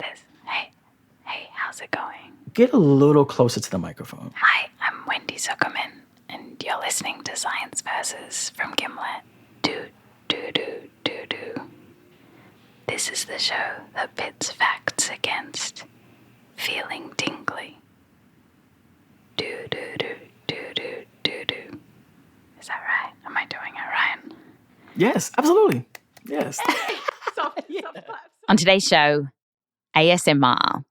this. Hey, how's it going? Get a little closer to the microphone. Hi, I'm Wendy Zukerman, and you're listening to Science Versus from Gimlet. Do. This is the show that pits facts against feeling tingly. Do. Is that right? Am I doing it right? Yes, absolutely. Yes. Soft On today's show, ASMR.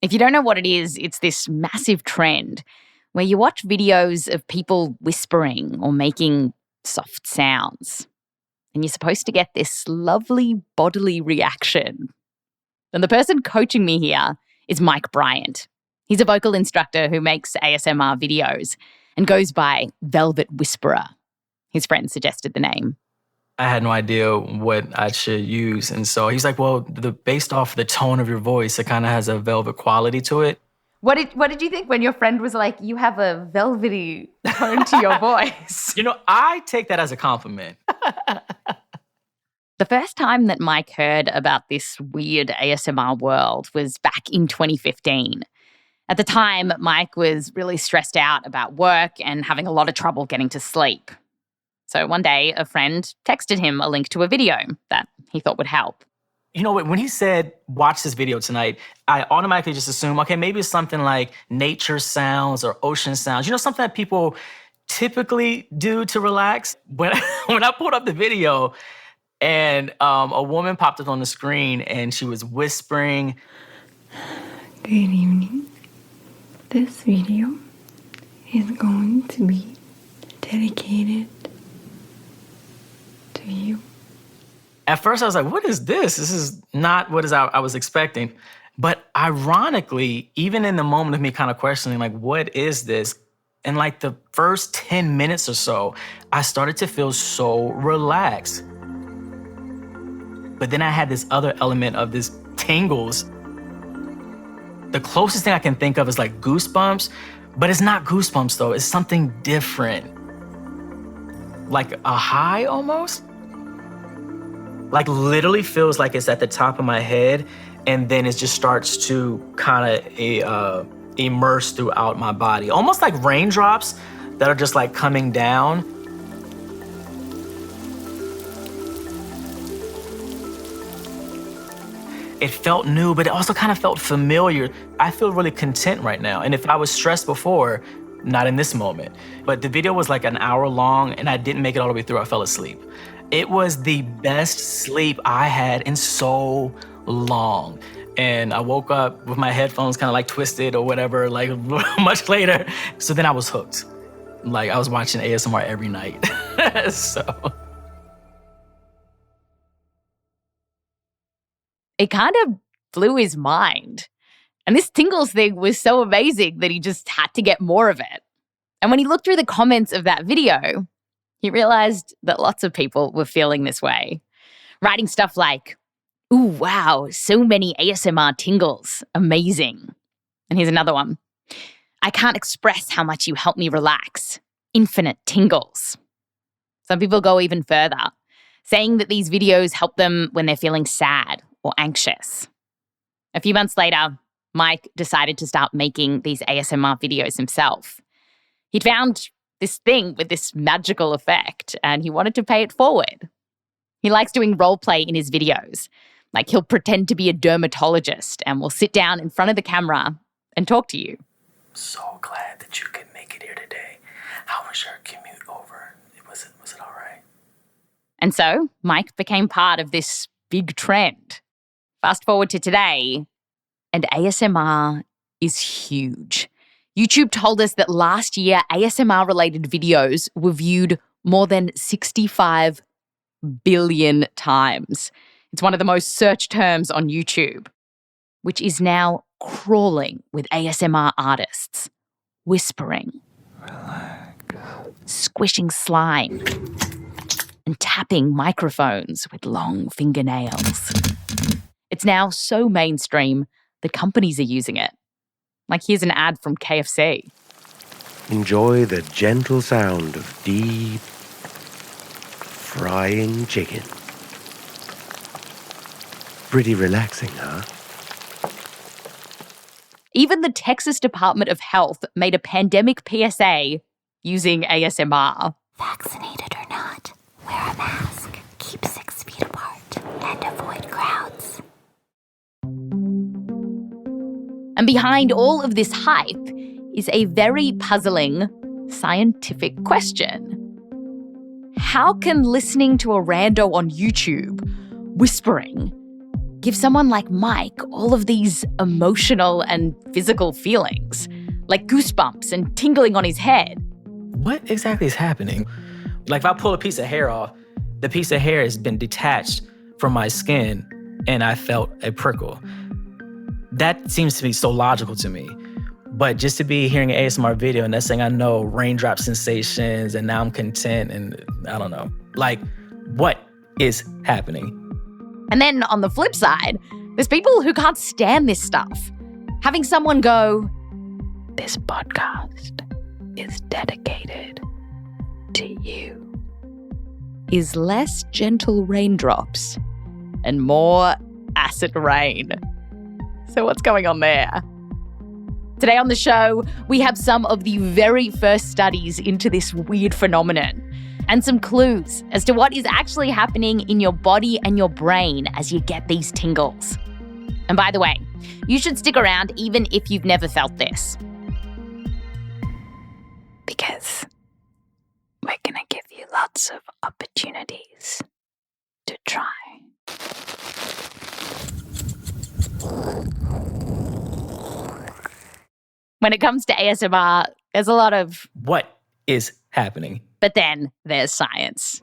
If you don't know what it is, it's this massive trend where you watch videos of people whispering or making soft sounds. And you're supposed to get this lovely bodily reaction. And the person coaching me here is Mike Bryant. He's a vocal instructor who makes ASMR videos and goes by Velvet Whisperer. His friend suggested the name. I had no idea what I should use. And so he's like, well, based off the tone of your voice, it kind of has a velvet quality to it. What did you think when your friend was like, you have a velvety tone to your voice? I take that as a compliment. The first time that Mike heard about this weird ASMR world was back in 2015. At the time, Mike was really stressed out about work and having a lot of trouble getting to sleep. So one day, a friend texted him a link to a video that he thought would help. When he said, watch this video tonight, I automatically just assumed, okay, maybe it's something like nature sounds or ocean sounds. Something that people typically do to relax. When I pulled up the video and a woman popped up on the screen and she was whispering. Good evening. This video is going to be dedicated to you. At first, I was like, what is this? This is not what I was expecting. But ironically, even in the moment of me kind of questioning, like, what is this? In like the first 10 minutes or so, I started to feel so relaxed. But then I had this other element of this tingles. The closest thing I can think of is like goosebumps, but it's not goosebumps though. It's something different. Like a high almost. Like literally feels like it's at the top of my head and then it just starts to kind of immerse throughout my body. Almost like raindrops that are just like coming down. It felt new, but it also kind of felt familiar. I feel really content right now. And if I was stressed before, not in this moment. But the video was like an hour long and I didn't make it all the way through. I fell asleep. It was the best sleep I had in so long. And I woke up with my headphones kind of like twisted or whatever, like much later. So then I was hooked. Like I was watching ASMR every night. So. It kind of blew his mind. And this tingles thing was so amazing that he just had to get more of it. And when he looked through the comments of that video, he realized that lots of people were feeling this way, writing stuff like, ooh, wow, so many ASMR tingles, amazing. And here's another one. I can't express how much you help me relax, infinite tingles. Some people go even further, saying that these videos help them when they're feeling sad or anxious. A few months later, Mike decided to start making these ASMR videos himself. He'd found this thing with this magical effect and he wanted to pay it forward. He likes doing role play in his videos. Like he'll pretend to be a dermatologist and will sit down in front of the camera and talk to you. So glad that you could make it here today. How was your commute over? Was it all right? And so Mike became part of this big trend. Fast forward to today, and ASMR is huge. YouTube told us that last year, ASMR-related videos were viewed more than 65 billion times. It's one of the most searched terms on YouTube, which is now crawling with ASMR artists, whispering, Relax. Squishing slime, and tapping microphones with long fingernails. It's now so mainstream that companies are using it. Like here's an ad from KFC. Enjoy the gentle sound of deep frying chicken. Pretty relaxing, huh? Even the Texas Department of Health made a pandemic PSA using ASMR. Vaccinated or not, wear a mask, keep 6 feet apart, and avoid crowds. And behind all of this hype is a very puzzling scientific question. How can listening to a rando on YouTube whispering give someone like Mike all of these emotional and physical feelings, like goosebumps and tingling on his head? What exactly is happening? Like if I pull a piece of hair off, the piece of hair has been detached from my skin and I felt a prickle. That seems to be so logical to me. But just to be hearing an ASMR video and next thing I know, raindrop sensations and now I'm content and I don't know. Like, what is happening? And then on the flip side, there's people who can't stand this stuff. Having someone go, "This podcast is dedicated to you," is less gentle raindrops and more acid rain. So what's going on there? Today on the show, we have some of the very first studies into this weird phenomenon and some clues as to what is actually happening in your body and your brain as you get these tingles. And by the way, you should stick around even if you've never felt this. Because we're going to give you lots of opportunities to try. When it comes to ASMR, there's a lot of what is happening? But then there's science.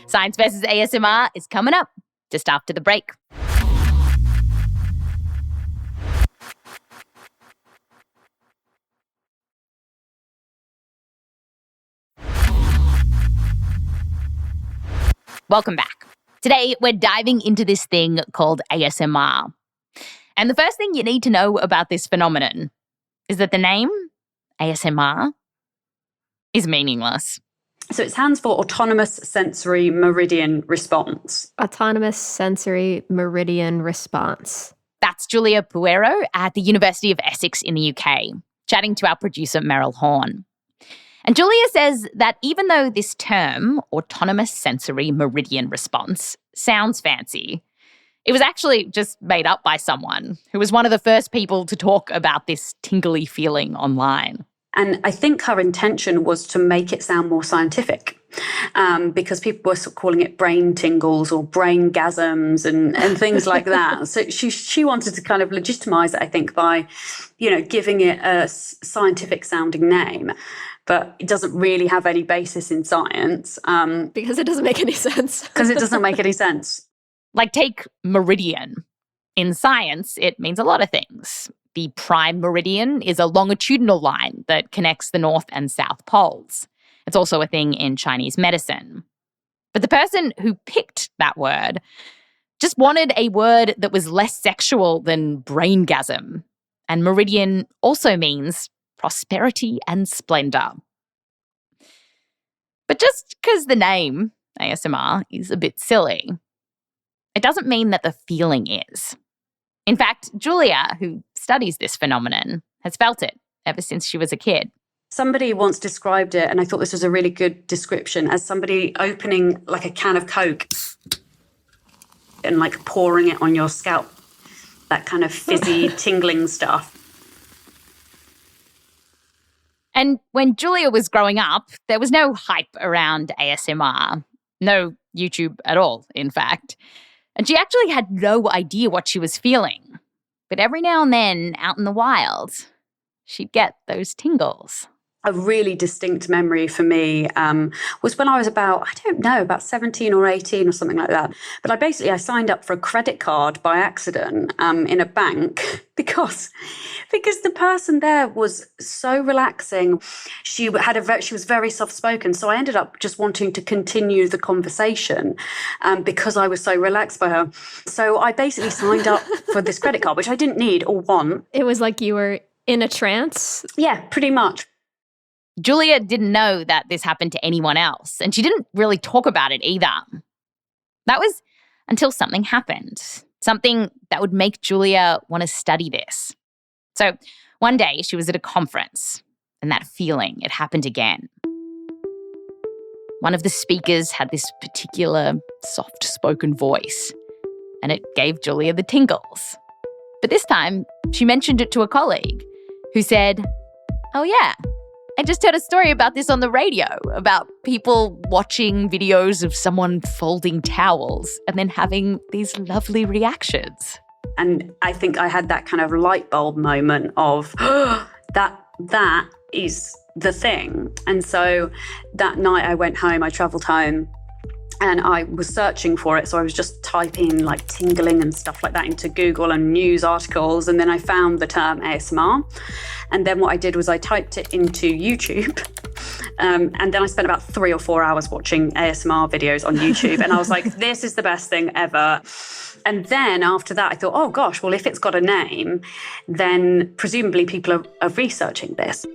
Science versus ASMR is coming up just after the break. Welcome back. Today, we're diving into this thing called ASMR. And the first thing you need to know about this phenomenon is that the name, ASMR, is meaningless. So it stands for Autonomous Sensory Meridian Response. Autonomous Sensory Meridian Response. That's Giulia Poerio at the University of Essex in the UK, chatting to our producer Meryl Horn. And Giulia says that even though this term, Autonomous Sensory Meridian Response, sounds fancy, it was actually just made up by someone who was one of the first people to talk about this tingly feeling online. And I think her intention was to make it sound more scientific, because people were sort of calling it brain tingles or brain gasms and things like that. So she wanted to kind of legitimize it, I think, by, giving it a scientific sounding name. But it doesn't really have any basis in science. Because it doesn't make any sense. Because it doesn't make any sense. Like take meridian. In science, it means a lot of things. The prime meridian is a longitudinal line that connects the North and South poles. It's also a thing in Chinese medicine. But the person who picked that word just wanted a word that was less sexual than braingasm. And meridian also means prosperity and splendor. But just because the name, ASMR, is a bit silly, it doesn't mean that the feeling is. In fact, Giulia, who studies this phenomenon, has felt it ever since she was a kid. Somebody once described it, and I thought this was a really good description, as somebody opening like a can of Coke and like pouring it on your scalp. That kind of fizzy, tingling stuff. And when Giulia was growing up, there was no hype around ASMR. No YouTube at all, in fact. And she actually had no idea what she was feeling. But every now and then, out in the wild, she'd get those tingles. A really distinct memory for me was when I was about 17 or 18 or something like that. But I signed up for a credit card by accident in a bank because the person there was so relaxing. She was very soft-spoken. So I ended up just wanting to continue the conversation because I was so relaxed by her. So I basically signed up for this credit card, which I didn't need or want. It was like you were in a trance? Yeah, pretty much. Giulia didn't know that this happened to anyone else, and she didn't really talk about it either. That was until something happened. something that would make Giulia want to study this. So one day she was at a conference, and that feeling, it happened again. One of the speakers had this particular soft-spoken voice, and it gave Giulia the tingles. But this time, she mentioned it to a colleague who said, "Oh yeah, I just heard a story about this on the radio, about people watching videos of someone folding towels and then having these lovely reactions." And I think I had that kind of light bulb moment of, that is the thing. And so that night I went home, I travelled home, and I was searching for it. So I was just typing like tingling and stuff like that into Google and news articles. And then I found the term ASMR. And then what I did was I typed it into YouTube. And then I spent about 3 or 4 hours watching ASMR videos on YouTube. And I was like, this is the best thing ever. And then after that, I thought, oh gosh, well, if it's got a name, then presumably people are researching this.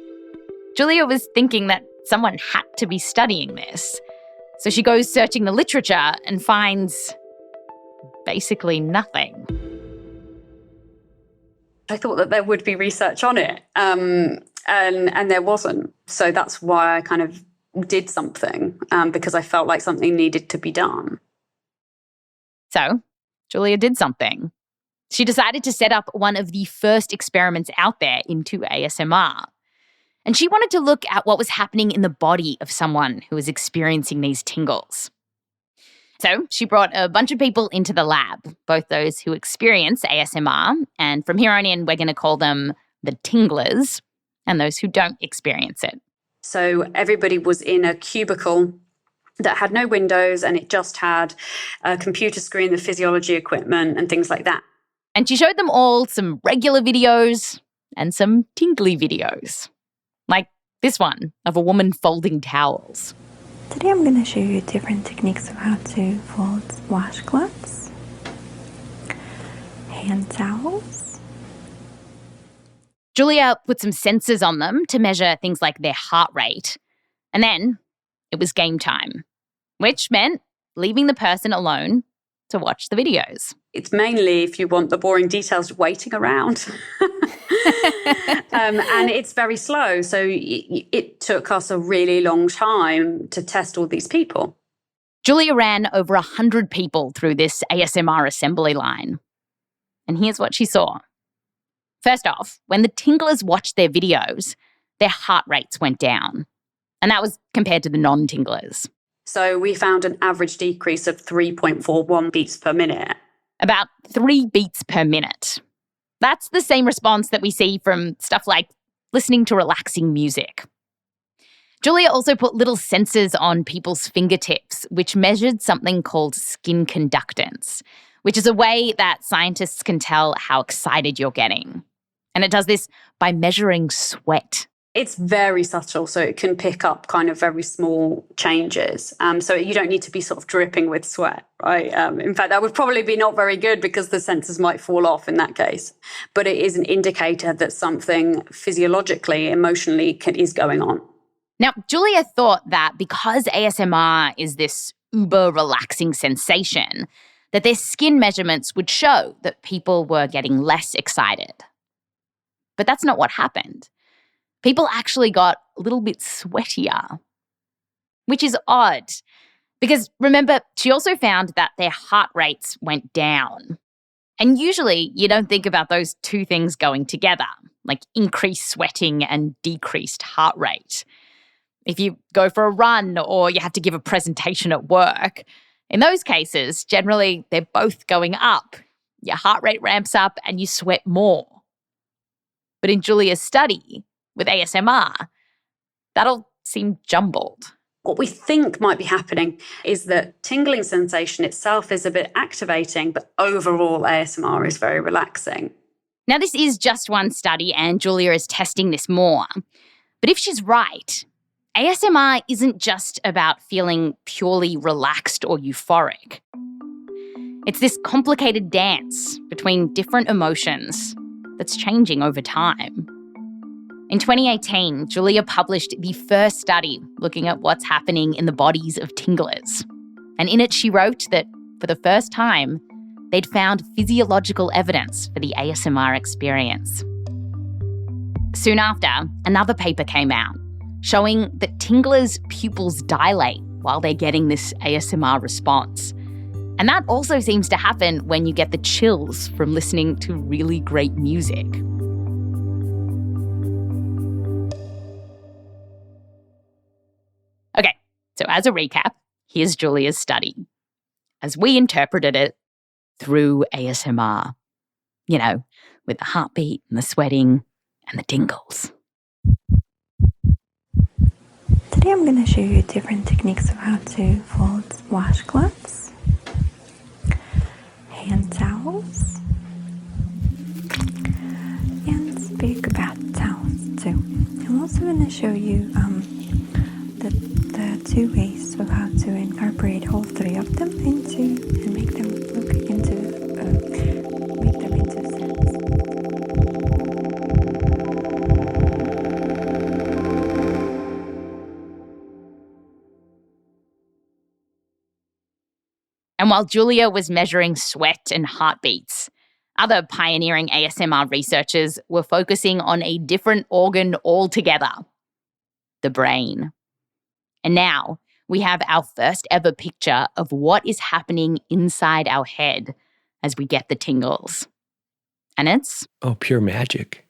Giulia was thinking that someone had to be studying this. So she goes searching the literature and finds basically nothing. I thought that there would be research on it, and there wasn't. So that's why I kind of did something, because I felt like something needed to be done. So Giulia did something. She decided to set up one of the first experiments out there into ASMR. And she wanted to look at what was happening in the body of someone who was experiencing these tingles. So she brought a bunch of people into the lab, both those who experience ASMR, and from here on in, we're going to call them the tinglers, and those who don't experience it. So everybody was in a cubicle that had no windows, and it just had a computer screen, the physiology equipment, and things like that. And she showed them all some regular videos and some tingly videos. Like this one of a woman folding towels. Today I'm going to show you different techniques of how to fold washcloths, hand towels. Giulia put some sensors on them to measure things like their heart rate. And then it was game time, which meant leaving the person alone to watch the videos. It's mainly, if you want the boring details, waiting around. And it's very slow. So it took us a really long time to test all these people. Giulia ran over 100 people through this ASMR assembly line. And here's what she saw. First off, when the tinglers watched their videos, their heart rates went down. And that was compared to the non-tinglers. So we found an average decrease of 3.41 beats per minute. About 3 beats per minute. That's the same response that we see from stuff like listening to relaxing music. Giulia also put little sensors on people's fingertips, which measured something called skin conductance, which is a way that scientists can tell how excited you're getting. And it does this by measuring sweat. It's very subtle, so it can pick up kind of very small changes. So you don't need to be sort of dripping with sweat, right? In fact, that would probably be not very good because the sensors might fall off in that case. But it is an indicator that something physiologically, emotionally is going on. Now, Giulia thought that because ASMR is this uber relaxing sensation, that their skin measurements would show that people were getting less excited. But that's not what happened. People actually got a little bit sweatier, which is odd because, remember, she also found that their heart rates went down. And usually you don't think about those two things going together, like increased sweating and decreased heart rate. If you go for a run or you have to give a presentation at work, in those cases, generally they're both going up. Your heart rate ramps up and you sweat more. But in Giulia's study, with ASMR, that'll seem jumbled. What we think might be happening is that tingling sensation itself is a bit activating, but overall ASMR is very relaxing. Now, this is just one study and Giulia is testing this more. But if she's right, ASMR isn't just about feeling purely relaxed or euphoric. It's this complicated dance between different emotions that's changing over time. In 2018, Giulia published the first study looking at what's happening in the bodies of tinglers. And in it, she wrote that for the first time, they'd found physiological evidence for the ASMR experience. Soon after, another paper came out showing that tinglers' pupils dilate while they're getting this ASMR response. And that also seems to happen when you get the chills from listening to really great music. Okay, so as a recap, here's Giulia's study, as we interpreted it through ASMR. You know, with the heartbeat and the sweating and the tingles. Today I'm going to show you different techniques of how to fold washcloths, hand towels, and big bath towels too. I'm also going to show you the two ways of how to incorporate all three of them into and make them into scents. And while Giulia was measuring sweat and heartbeats, other pioneering ASMR researchers were focusing on a different organ altogether, the brain. And now we have our first ever picture of what is happening inside our head as we get the tingles. And it's... oh, pure magic.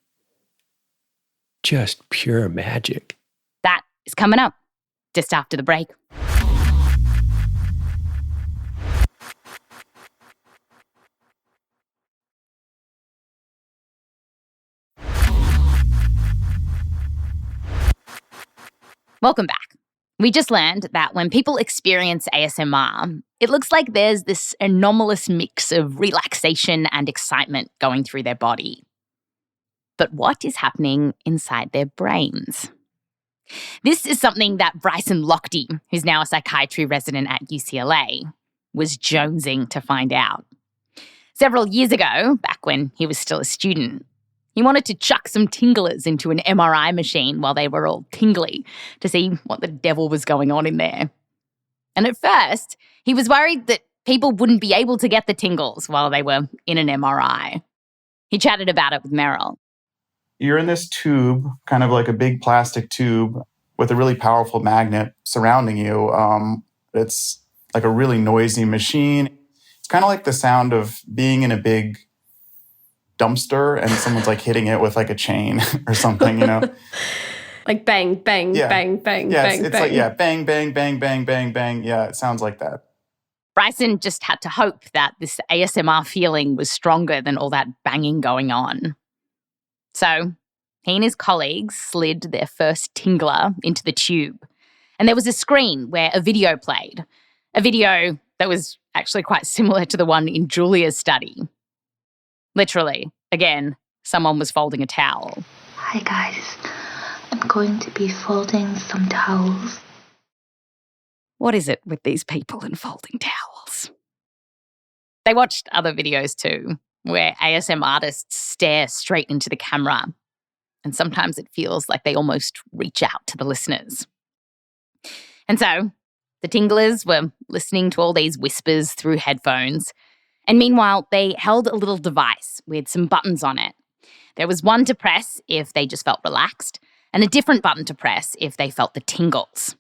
Just pure magic. that is coming up just after the break. Welcome back. We just learned that when people experience ASMR, it looks like there's this anomalous mix of relaxation and excitement going through their body. But what is happening inside their brains? This is something that Bryson Lochte, who's now a psychiatry resident at UCLA, was jonesing to find out. Several years ago, back when he was still a student, he wanted to chuck some tinglers into an MRI machine while they were all tingly to see what the devil was going on in there. And at first, he was worried that people wouldn't be able to get the tingles while they were in an MRI. He chatted about it with Meryl. You're in this tube, kind of like a big plastic tube with a really powerful magnet surrounding you. It's like a really noisy machine. It's kind of like the sound of being in a big dumpster and someone's like hitting it with like a chain or something, you know? Like bang, bang, bang, bang, yeah, bang, it's bang. like, yeah, bang, bang, bang, bang, bang, bang. Yeah, it sounds like that. Bryson just had to hope that this ASMR feeling was stronger than all that banging going on. So he and his colleagues slid their first tingler into the tube. And there was a screen where a video played, a video that was actually quite similar to the one in Giulia's study. Literally, again, someone was folding a towel. Hi guys, I'm going to be folding some towels. What is it with these people and folding towels? They watched other videos too, where ASM artists stare straight into the camera. And sometimes it feels like they almost reach out to the listeners. And so the tinglers were listening to all these whispers through headphones. And meanwhile, they held a little device with some buttons on it. There was one to press if they just felt relaxed, and a different button to press if they felt the tingles.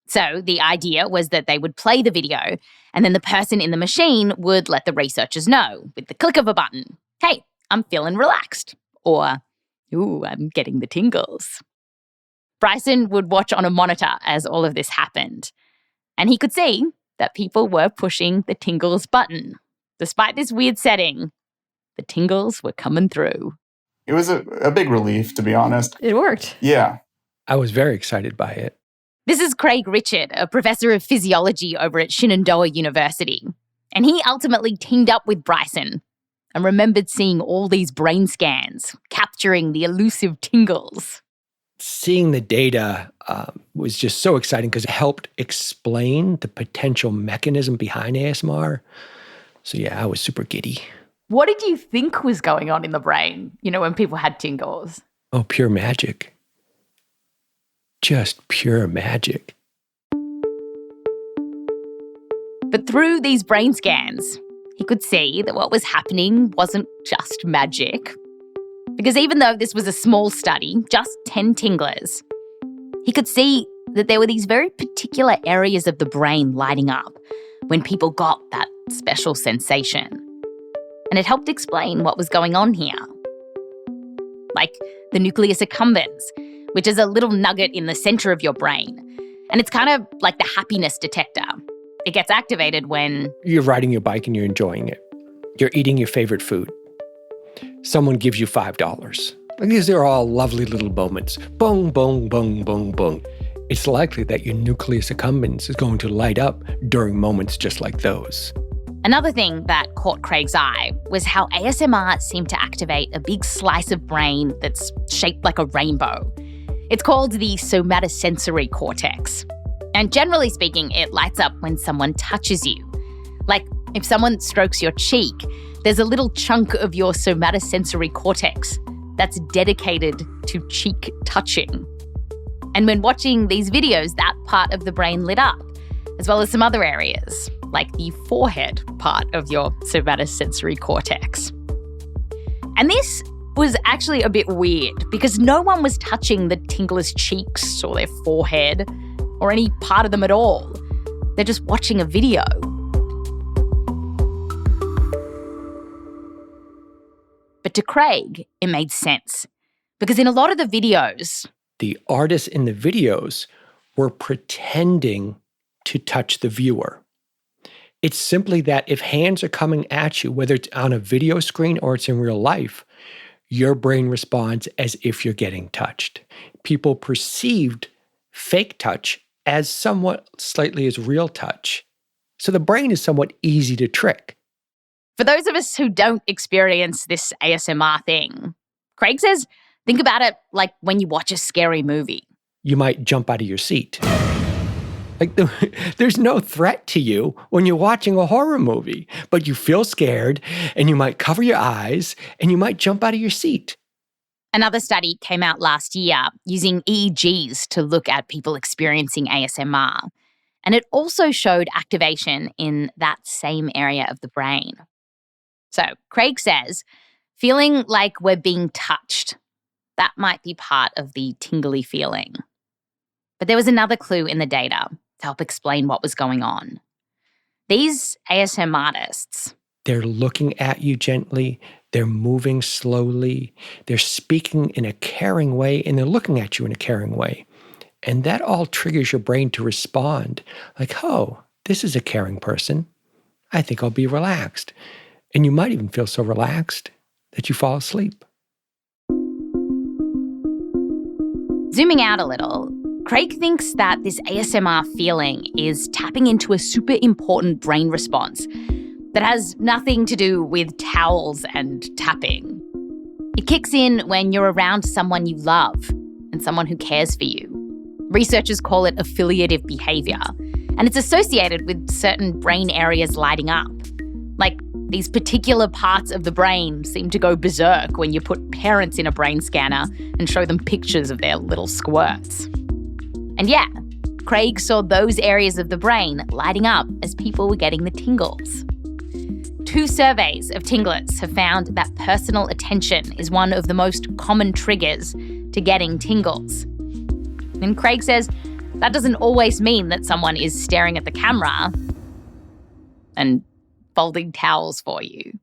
So the idea was that they would play the video, and then the person in the machine would let the researchers know with the click of a button, hey, I'm feeling relaxed, or, ooh, I'm getting the tingles. Bryson would watch on a monitor as all of this happened, and he could see that people were pushing the tingles button. Despite this weird setting, the tingles were coming through. It was a big relief, to be honest. It worked. Yeah. I was very excited by it. This is Craig Richard, a professor of physiology over at Shenandoah University. And he ultimately teamed up with Bryson and remembered seeing all these brain scans, capturing the elusive tingles. Seeing the data was just so exciting because it helped explain the potential mechanism behind ASMR. So yeah, I was super giddy. What did you think was going on in the brain, when people had tingles? Oh, pure magic. Just pure magic. But through these brain scans, He could see that what was happening wasn't just magic. Because even though this was a small study, just 10 tinglers, he could see that there were these very particular areas of the brain lighting up when people got that special sensation. And it helped explain what was going on here. Like the nucleus accumbens, which is a little nugget in the center of your brain. And it's kind of like the happiness detector. It gets activated when you're riding your bike and you're enjoying it. You're eating your favorite food. Someone gives you $5. And these are all lovely little moments. Boom, boom, boom, boom, boom. It's likely that your nucleus accumbens is going to light up during moments just like those. Another thing that caught Craig's eye was how ASMR seemed to activate a big slice of brain that's shaped like a rainbow. It's called the somatosensory cortex. And generally speaking, it lights up when someone touches you. Like if someone strokes your cheek, there's a little chunk of your somatosensory cortex that's dedicated to cheek touching. And when watching these videos, that part of the brain lit up, as well as some other areas, like the forehead part of your somatosensory cortex. And this was actually a bit weird because no one was touching the tingler's cheeks or their forehead or any part of them at all. They're just watching a video. But to Craig, it made sense. Because in a lot of the videos, the artists in the videos were pretending to touch the viewer. It's simply that if hands are coming at you, whether it's on a video screen or it's in real life, your brain responds as if you're getting touched. People perceived fake touch as somewhat slightly as real touch. So the brain is somewhat easy to trick. For those of us who don't experience this ASMR thing, Craig says, think about it like when you watch a scary movie. You might jump out of your seat. Like there's no threat to you when you're watching a horror movie, but you feel scared and you might cover your eyes and you might jump out of your seat. Another study came out last year using EEGs to look at people experiencing ASMR. And it also showed activation in that same area of the brain. So Craig says, feeling like we're being touched, that might be part of the tingly feeling. But there was another clue in the data to help explain what was going on. These ASM artists, they're looking at you gently, they're moving slowly, they're speaking in a caring way, and they're looking at you in a caring way. And that all triggers your brain to respond like, oh, this is a caring person. I think I'll be relaxed. And you might even feel so relaxed that you fall asleep. Zooming out a little, Craig thinks that this ASMR feeling is tapping into a super important brain response that has nothing to do with towels and tapping. It kicks in when you're around someone you love and someone who cares for you. Researchers call it affiliative behavior, and it's associated with certain brain areas lighting up. Like these particular parts of the brain seem to go berserk when you put parents in a brain scanner and show them pictures of their little squirts. And yeah, Craig saw those areas of the brain lighting up as people were getting the tingles. 2 surveys of tinglers have found that personal attention is one of the most common triggers to getting tingles. And Craig says that doesn't always mean that someone is staring at the camera and folding towels for you.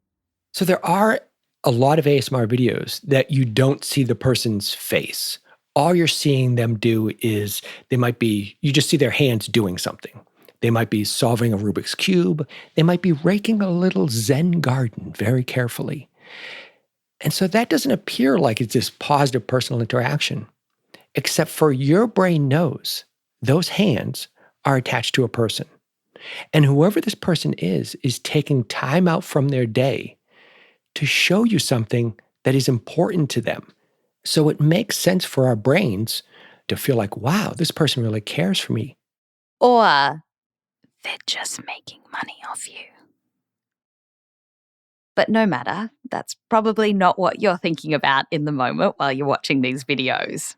So there are a lot of ASMR videos that you don't see the person's face. All you're seeing them do is you just see their hands doing something. They might be solving a Rubik's Cube. They might be raking a little Zen garden very carefully. And so that doesn't appear like it's this positive personal interaction, except for your brain knows those hands are attached to a person. And whoever this person is taking time out from their day to show you something that is important to them. So it makes sense for our brains to feel like, wow, this person really cares for me. Or they're just making money off you. But no matter, that's probably not what you're thinking about in the moment while you're watching these videos.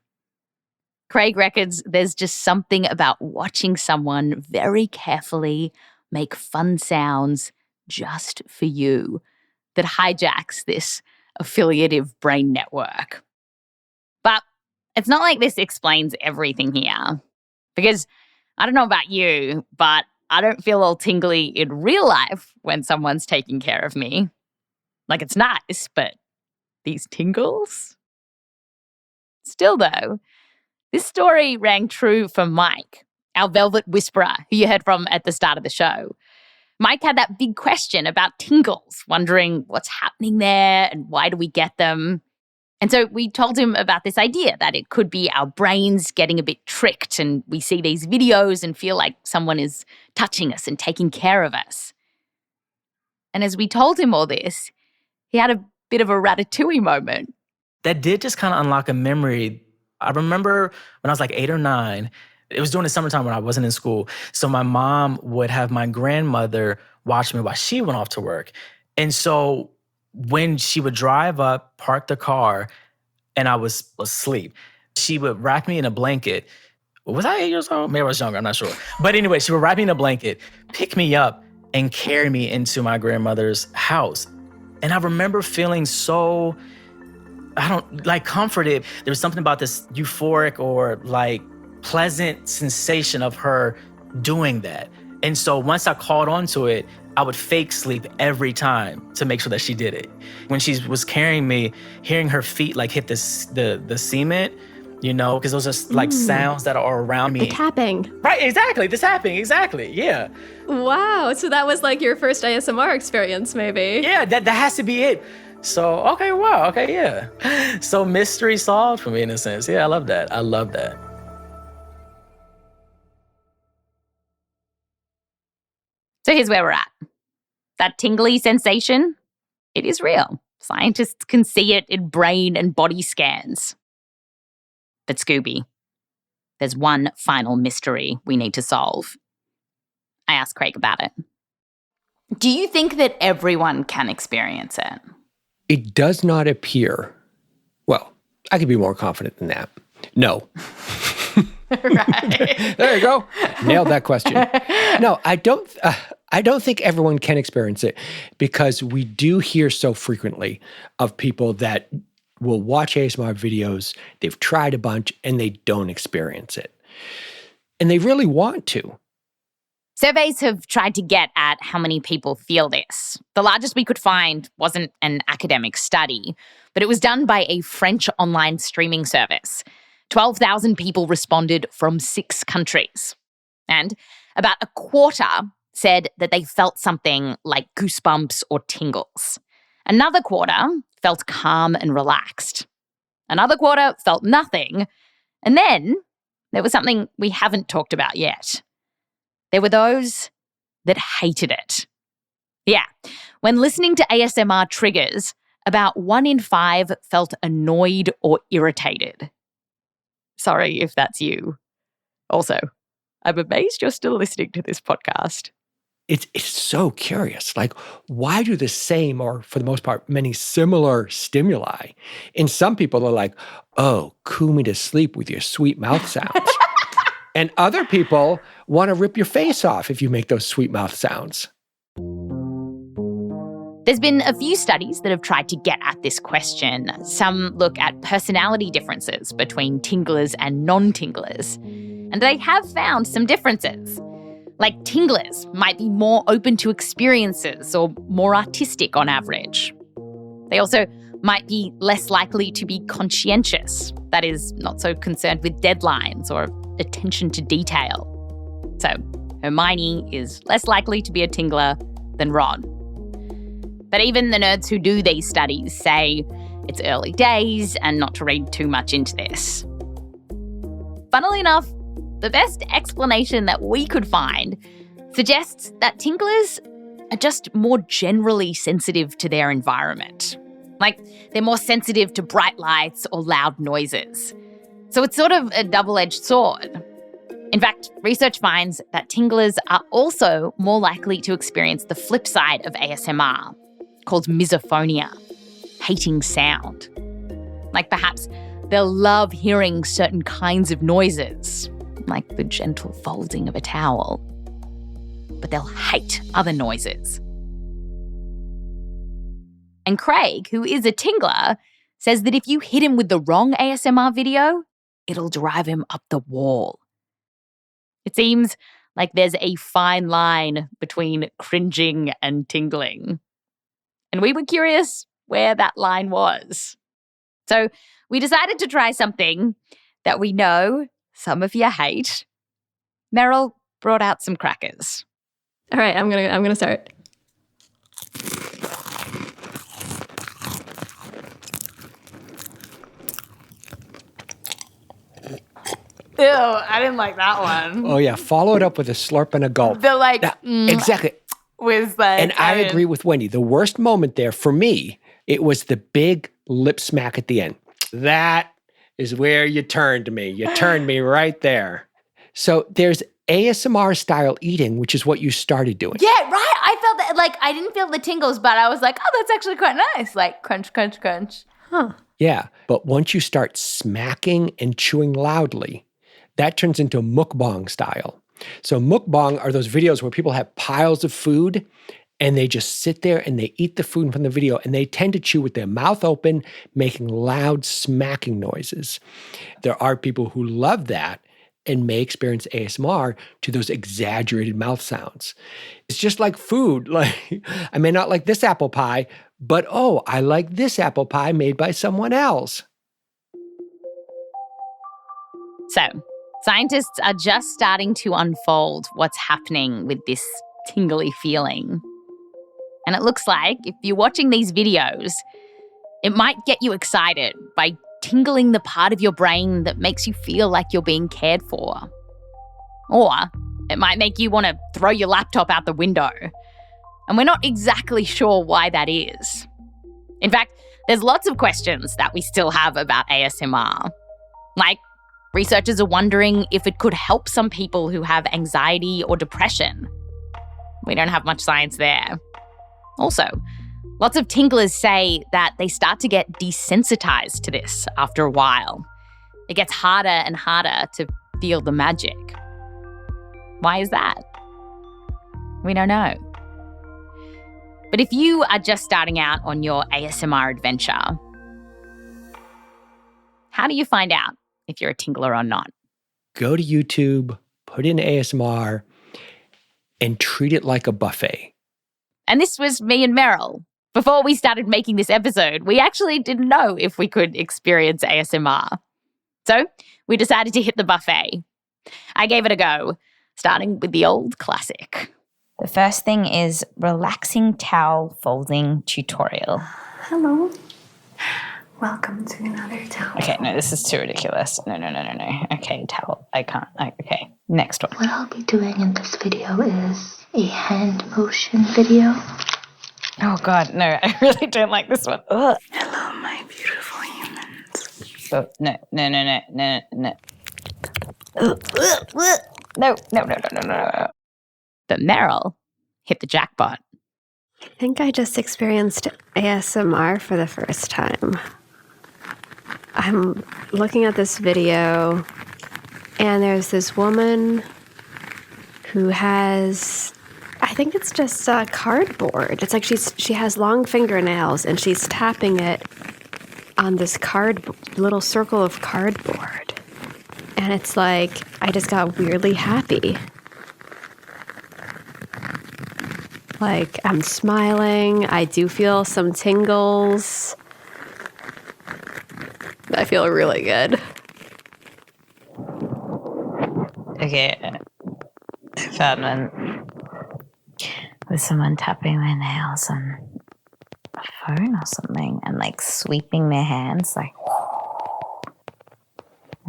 Craig reckons there's just something about watching someone very carefully make fun sounds just for you that hijacks this affiliative brain network. But it's not like this explains everything here. Because I don't know about you, but I don't feel all tingly in real life when someone's taking care of me. Like, it's nice, but these tingles? Still though, this story rang true for Mike, our velvet whisperer who you heard from at the start of the show. Mike had that big question about tingles, wondering what's happening there and why do we get them. And so we told him about this idea that it could be our brains getting a bit tricked and we see these videos and feel like someone is touching us and taking care of us. And as we told him all this, he had a bit of a ratatouille moment. That did just kind of unlock a memory. I remember when I was like 8 or 9, it was during the summertime when I wasn't in school. So my mom would have my grandmother watch me while she went off to work. And so when she would drive up, park the car, and I was asleep, she would wrap me in a blanket. Was I 8 years old? Maybe I was younger, I'm not sure. But anyway, she would wrap me in a blanket, pick me up, and carry me into my grandmother's house. And I remember feeling so, comforted. There was something about this euphoric or pleasant sensation of her doing that. And so once I caught on to it, I would fake sleep every time to make sure that she did it. When she was carrying me, hearing her feet hit the cement, because those are sounds that are around me. The tapping. Right, exactly. The tapping, exactly. Yeah. Wow. So that was your first ASMR experience, maybe. Yeah, that has to be it. So, okay, wow, okay, yeah. So mystery solved for me in a sense. Yeah, I love that. So here's where we're at. That tingly sensation, it is real. Scientists can see it in brain and body scans. But Scooby, there's one final mystery we need to solve. I asked Craig about it. Do you think that everyone can experience it? It does not appear. Well, I could be more confident than that. No. Right. There you go. Nailed that question. No, I don't think everyone can experience it because we do hear so frequently of people that will watch ASMR videos, they've tried a bunch, and they don't experience it. And they really want to. Surveys have tried to get at how many people feel this. The largest we could find wasn't an academic study, but it was done by a French online streaming service. 12,000 people responded from 6 countries. And about a quarter said that they felt something like goosebumps or tingles. Another quarter felt calm and relaxed. Another quarter felt nothing. And then there was something we haven't talked about yet. There were those that hated it. Yeah, when listening to ASMR triggers, about 1 in 5 felt annoyed or irritated. Sorry if that's you. Also, I'm amazed you're still listening to this podcast. It's so curious. Why do the same, or for the most part, many similar stimuli? And some people are like, oh, coo me to sleep with your sweet mouth sounds. And other people want to rip your face off if you make those sweet mouth sounds. There's been a few studies that have tried to get at this question. Some look at personality differences between tinglers and non-tinglers. And they have found some differences. Like tinglers might be more open to experiences or more artistic on average. They also might be less likely to be conscientious, that is, not so concerned with deadlines or attention to detail. So Hermione is less likely to be a tingler than Ron. But even the nerds who do these studies say it's early days and not to read too much into this. Funnily enough, the best explanation that we could find suggests that tinglers are just more generally sensitive to their environment. They're more sensitive to bright lights or loud noises. So it's sort of a double-edged sword. In fact, research finds that tinglers are also more likely to experience the flip side of ASMR, called misophonia, hating sound. Perhaps they'll love hearing certain kinds of noises, like the gentle folding of a towel, but they'll hate other noises, And Craig, who is a tingler, says that if you hit him with the wrong ASMR video, it'll drive him up the wall. It seems like there's a fine line between cringing and tingling. And we were curious where that line was. So we decided to try something that we know some of you hate. Meryl brought out some crackers. All right, I'm gonna start. Ew, I didn't like that one. Oh, yeah. Follow it up with a slurp and a gulp. Exactly. Was like, and I agree with Wendy. The worst moment there for me, it was the big lip smack at the end. That is where you turned me. You turned me right there. So there's ASMR style eating, which is what you started doing. Yeah, right. I felt that, like, I didn't feel the tingles, but I was like, oh, that's actually quite nice. Like, crunch, crunch, crunch. Huh. Yeah. But once you start smacking and chewing loudly, that turns into mukbang style. So mukbang are those videos where people have piles of food and they just sit there and they eat the food from the video, and they tend to chew with their mouth open, making loud smacking noises. There are people who love that and may experience ASMR to those exaggerated mouth sounds. It's just like food. Like, I may not like this apple pie, but oh, I like this apple pie made by someone else. So, scientists are just starting to unfold what's happening with this tingly feeling. And it looks like if you're watching these videos, it might get you excited by tingling the part of your brain that makes you feel like you're being cared for. Or it might make you want to throw your laptop out the window. And we're not exactly sure why that is. In fact, there's lots of questions that we still have about ASMR. Like, researchers are wondering if it could help some people who have anxiety or depression. We don't have much science there. Also, lots of tinglers say that they start to get desensitized to this after a while. It gets harder and harder to feel the magic. Why is that? We don't know. But if you are just starting out on your ASMR adventure, how do you find out if you're a tingler or not? Go to YouTube, put in ASMR, and treat it like a buffet. And this was me and Meryl. Before we started making this episode, we actually didn't know if we could experience ASMR. So we decided to hit the buffet. I gave it a go, starting with the old classic. The first thing is relaxing towel folding tutorial. Hello. Welcome to another towel. Okay, no, this is too ridiculous. No. Okay, towel. I can't. Okay, next one. What I'll be doing in this video is a hand motion video. Oh, God, no, I really don't like this one. Ugh. Hello, my beautiful humans. Oh, no. No. But Meryl hit the jackpot. I think I just experienced ASMR for the first time. I'm looking at this video, and there's this woman who has, I think it's just cardboard. It's like she has long fingernails, and she's tapping it on this little circle of cardboard. And it's like, I just got weirdly happy. Like, I'm smiling. I do feel some tingles. I feel really good. Okay, I found one with someone tapping their nails on a phone or something and like sweeping their hands like,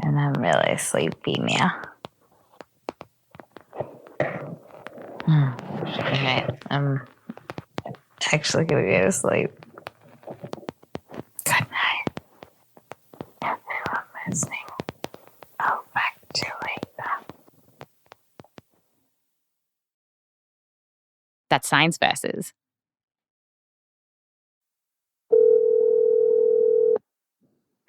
and I'm really sleepy now. Okay, I'm actually gonna go to sleep. Good night, everyone listening. I'll back to you later. That's Science Versus.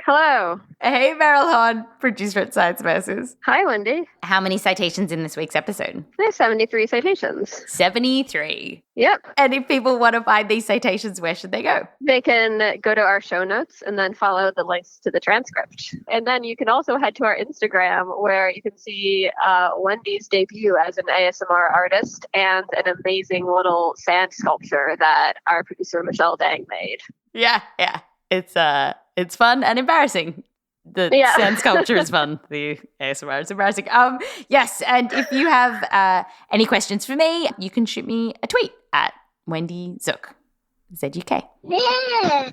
Hello. Hey, Meryl Horn, producer at Science Versus. Hi, Wendy. How many citations in this week's episode? There's 73 citations. 73. Yep. And if people want to find these citations, where should they go? They can go to our show notes and then follow the links to the transcript. And then you can also head to our Instagram where you can see Wendy's debut as an ASMR artist and an amazing little sand sculpture that our producer Michelle Dang made. Yeah. It's fun and embarrassing. The sand sculpture is fun. The ASMR is embarrassing. Yes, and if you have any questions for me, you can shoot me a tweet at Wendy Zook, ZUK. Yeah.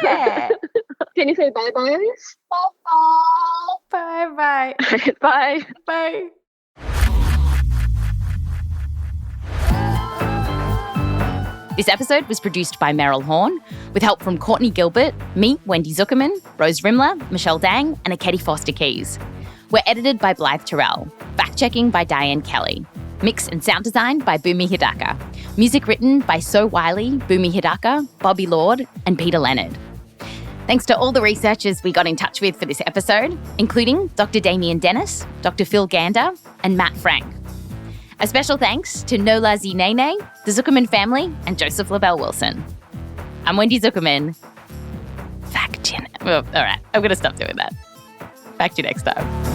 Yeah. Can you say bye-bye? Bye-bye. Bye-bye. Bye. Bye. This episode was produced by Meryl Horn, with help from Courtney Gilbert, me, Wendy Zukerman, Rose Rimler, Michelle Dang, and Ekedi Fausther-Keeys. We're edited by Blythe Terrell, fact-checking by Diane Kelly, mix and sound design by Bumi Hidaka, music written by So Wylie, Bumi Hidaka, Bobby Lord, and Peter Leonard. Thanks to all the researchers we got in touch with for this episode, including Dr. Damiaan Denys, Dr. Phil Gander, and Matt Frank. A special thanks to Nolwazi Nene, the Zukerman family, and Joseph Lavelle Wilson. I'm Wendy Zukerman. Fact you. All right, I'm going to stop doing that. Fact you next time.